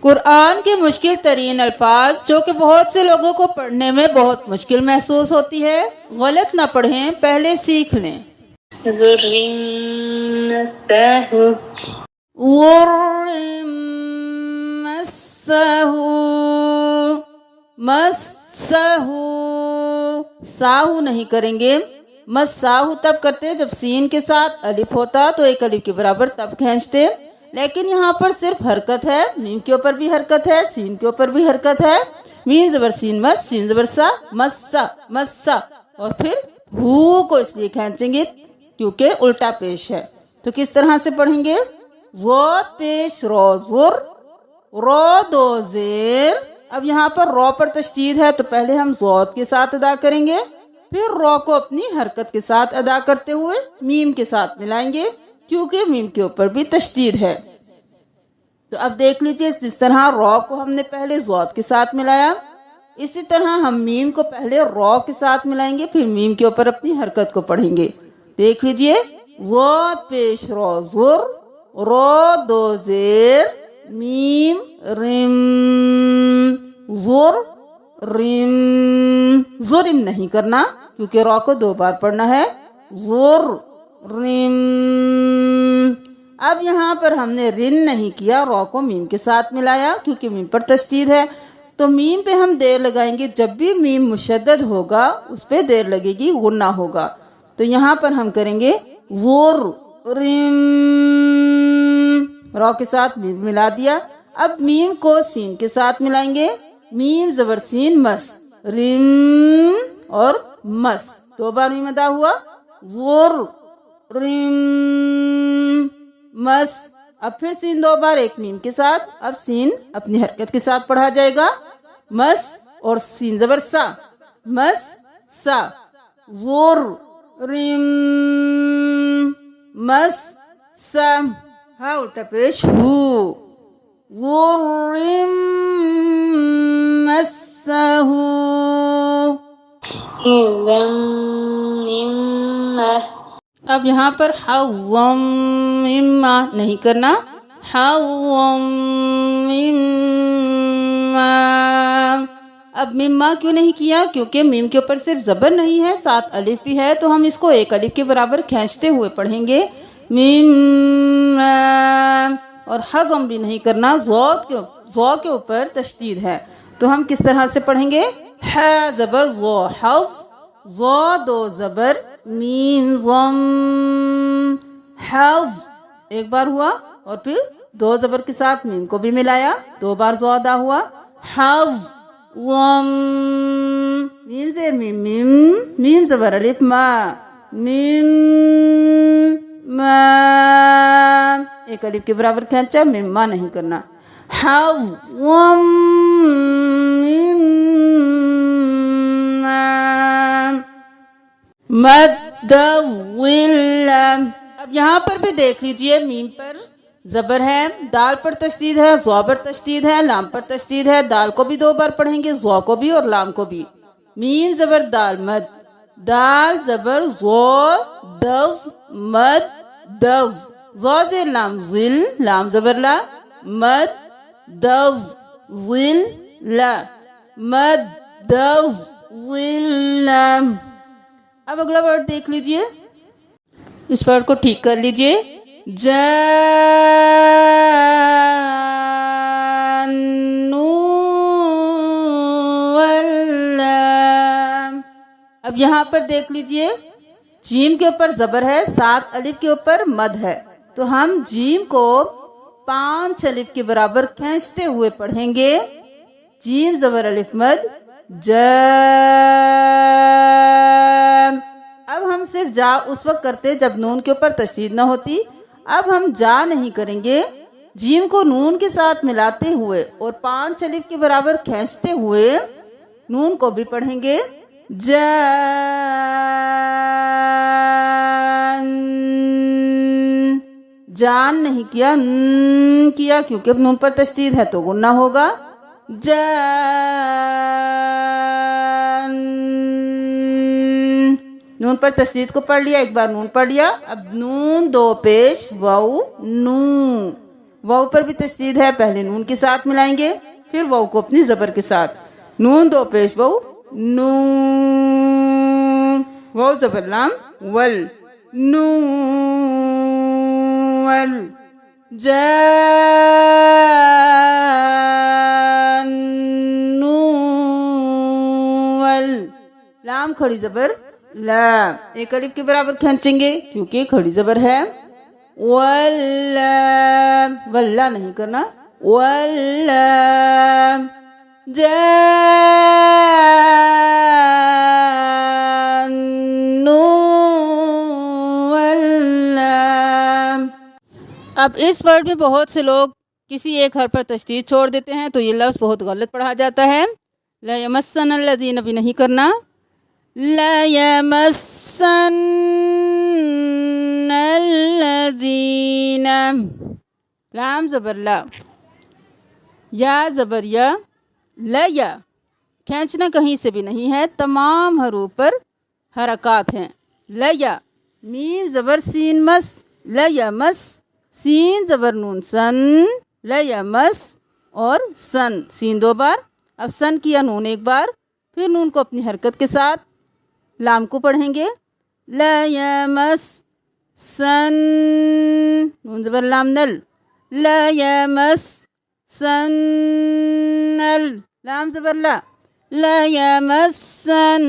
قرآن کے مشکل ترین الفاظ جو کہ بہت سے لوگوں کو پڑھنے میں بہت مشکل محسوس ہوتی ہے، غلط نہ پڑھیں، پہلے سیکھ لیں۔ ذر مسہ غر مسہ، مسہ، ساہو نہیں کریں گے۔ مساہو تب کرتے جب سین کے ساتھ الف ہوتا تو ایک الف کے برابر تب کھینچتے، لیکن یہاں پر صرف حرکت ہے، میم کے اوپر بھی حرکت ہے، سین کے اوپر بھی حرکت ہے۔ میم زبر سین مس، سین زبر سا، مسا مسا، اور پھر ہو کو اس لیے کھینچیں گے کیونکہ الٹا پیش ہے۔ تو کس طرح سے پڑھیں گے؟ ضاد پیش رو، زر، رو دو زیر۔ اب یہاں پر رو پر تشدید ہے تو پہلے ہم ضاد کے ساتھ ادا کریں گے، پھر رو کو اپنی حرکت کے ساتھ ادا کرتے ہوئے میم کے ساتھ ملائیں گے کیونکہ میم کے اوپر بھی تشدید ہے۔ تو اب دیکھ لیجئے، جس طرح رو کو ہم نے پہلے ضاد کے ساتھ ملایا، اسی طرح ہم میم کو پہلے رو کے ساتھ ملائیں گے، پھر میم کے اوپر اپنی حرکت کو پڑھیں گے۔ دیکھ لیجئے، ضاد پیش رو، زر، رو دو زیر، میم رم، زر رم، ظلم نہیں کرنا کیونکہ رو کو 2 بار پڑھنا ہے، زر رم۔ اب یہاں پر ہم نے رن نہیں کیا، رو کو میم کے ساتھ ملایا کیونکہ میم پر تشدید ہے، تو میم پہ ہم دیر لگائیں گے۔ جب بھی میم مشدد ہوگا اس پہ دیر لگے گی، غنہ ہوگا۔ تو یہاں پر ہم کریں گے زر رم، رو کے ساتھ میم ملا دیا۔ اب میم کو سین کے ساتھ ملائیں گے، میم زبر سین مس، رم اور مس، 2 بار میم ادا ہوا، زر رم مس۔ اب پھر سین 2 بار ایک میم کے ساتھ، اب سین اپنی حرکت کے ساتھ پڑھا جائے گا، مس اور سین زبر سا، مس سا، زر رم مس سا، ہا الٹا پیش ہو، زر رم مسہ، اب یہاں پر حظم مما نہیں کرنا، حظم مما۔ اب مما کیوں نہیں کیا؟ کیونکہ میم کے اوپر صرف زبر نہیں ہے، ساتھ الف بھی ہے، تو ہم اس کو ایک الف کے برابر کھینچتے ہوئے پڑھیں گے، مما۔ اور حظم بھی نہیں کرنا، زو کے اوپر تشدید ہے، تو ہم کس طرح سے پڑھیں گے؟ ح زبر زو، حظ، زو 2 زبر، میم ضم، حظ، ایک بار ہوا، اور پھر 2 زبر کے ساتھ میم کو بھی ملایا، 2 بار زو ادا ہوا، حظ ضم، میم زیر میم، میم، میم زبر الف ما، میم ما، ایک الف کے برابر کھینچا، میم ما نہیں کرنا، حظ ضم مد الظل۔ اب یہاں پر بھی دیکھ لیجئے، میم پر زبر ہے، دال پر تشدید ہے، زو پر تشدید ہے، لام پر تشدید ہے، دال کو بھی 2 بار پڑھیں گے، زو کو بھی اور لام کو بھی۔ میم زبر دال مد، دال زبر زو، دز مد دز، زو زیر لام ظل، لام زبر لا، مد دز ظل لا، مد دز ظل۔ اب اگلا ورڈ دیکھ لیجئے، اس ورڈ کو ٹھیک کر لیجئے، اب یہاں پر دیکھ لیجئے، جیم کے اوپر زبر ہے، 7 الف کے اوپر مد ہے، تو ہم جیم کو 5 الف کے برابر کھینچتے ہوئے پڑھیں گے، جیم زبر الف مد، اب ہم صرف جا اس وقت کرتے جب نون کے اوپر تشدید نہ ہوتی، اب ہم جا نہیں کریں گے، جیم کو نون کے ساتھ ملاتے ہوئے اور 5 الف کے برابر کھینچتے ہوئے نون کو بھی پڑھیں گے، جان نہیں کیا، کیا کیونکہ اب نون پر تشدید ہے تو غنہ ہوگا، نون پر تشدید کو پڑھ لیا، ایک بار نون پڑھ لیا، اب نون 2 پیش واو نو، واو پر بھی تشدید ہے، پہلے نون کے ساتھ ملائیں گے، پھر واو کو اپنی زبر کے ساتھ، نون دو پیش واو، نون، واو زبر لام، ول، نون، جانول، لام کھڑی زبر لا، ایک الف کے برابر کھینچیں گے کیونکہ کھڑی زبر ہے، واللام، واللہ نہیں کرنا، واللام، واللام۔ اب اس ورڈ میں بہت سے لوگ کسی ایک حرف پر تشدید چھوڑ دیتے ہیں تو یہ لفظ بہت غلط پڑھا جاتا ہے۔ لا یمسن الذین بھی نہیں کرنا، لا یمسن الذین، لام زبر لا، یا زبر یا، لیا، کھینچنا کہیں سے بھی نہیں ہے، تمام حروف پر حرکات ہیں، لیا، میم زبر سین مس، لیمس، سین زبر نون سن، لیمس، اور سن، سین دو بار، اب سن کیا نون ایک بار، پھر نون کو اپنی حرکت کے ساتھ لام کو پڑھیں گے، لیمس سن، نون زبر لام نل، لیمس سن نل، لام زبر لا، لیمسن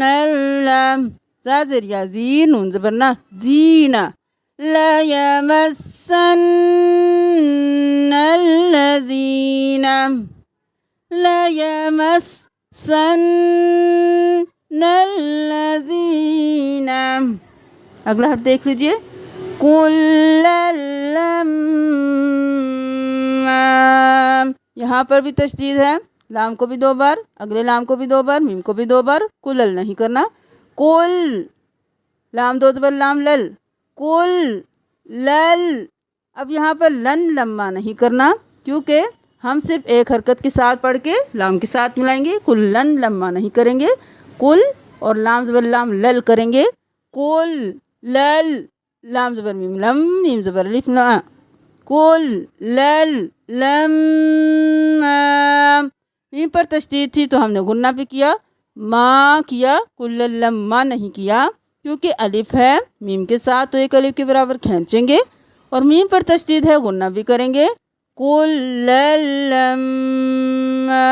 اللام، زازر یا زین، نون زبر نا، زینا، لیمسن الذین، لیمسن الذین۔ اگلا حرف دیکھ لیجئے، یہاں پر بھی تشدید ہے، لام کو بھی دو بار، اگلے لام کو بھی دو بار، میم کو بھی دو بار، کلل نہیں کرنا، کل، لام دو زبر لام لل، کل لل۔ اب یہاں پر لن لما نہیں کرنا کیونکہ ہم صرف ایک حرکت کے ساتھ پڑھ کے لام کے ساتھ ملائیں گے، کل لن لما نہیں کریں گے، کل اور لام زبر لام لل کریں گے، کل لل، لام زبر میم لم، میم زبر الف لا، کل لل لما، میم پر تشدید تھی تو ہم نے غنہ بھی کیا، ما کیا، کل لما نہیں کیا کیونکہ الف ہے میم کے ساتھ تو ایک الف کے برابر کھینچیں گے، اور میم پر تشدید ہے غنہ بھی کریں گے، کل لما۔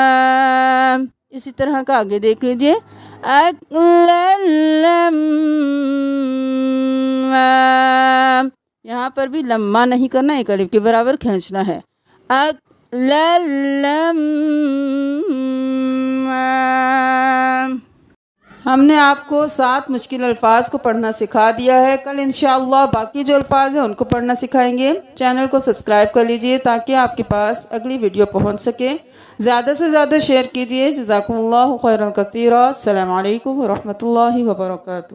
اسی طرح کا آگے دیکھ لیجئے، لما، یہاں پر بھی لما نہیں کرنا، ایک الف کے برابر کھینچنا ہے، لما۔ ہم نے آپ کو 7 مشکل الفاظ کو پڑھنا سکھا دیا ہے، کل انشاءاللہ باقی جو الفاظ ہیں ان کو پڑھنا سکھائیں گے۔ چینل کو سبسکرائب کر لیجئے تاکہ آپ کے پاس اگلی ویڈیو پہنچ سکے، زیادہ سے زیادہ شیئر کیجئے۔ جزاکم اللہ خیرا کثیرا، السلام علیکم ورحمۃ اللہ وبرکاتہ۔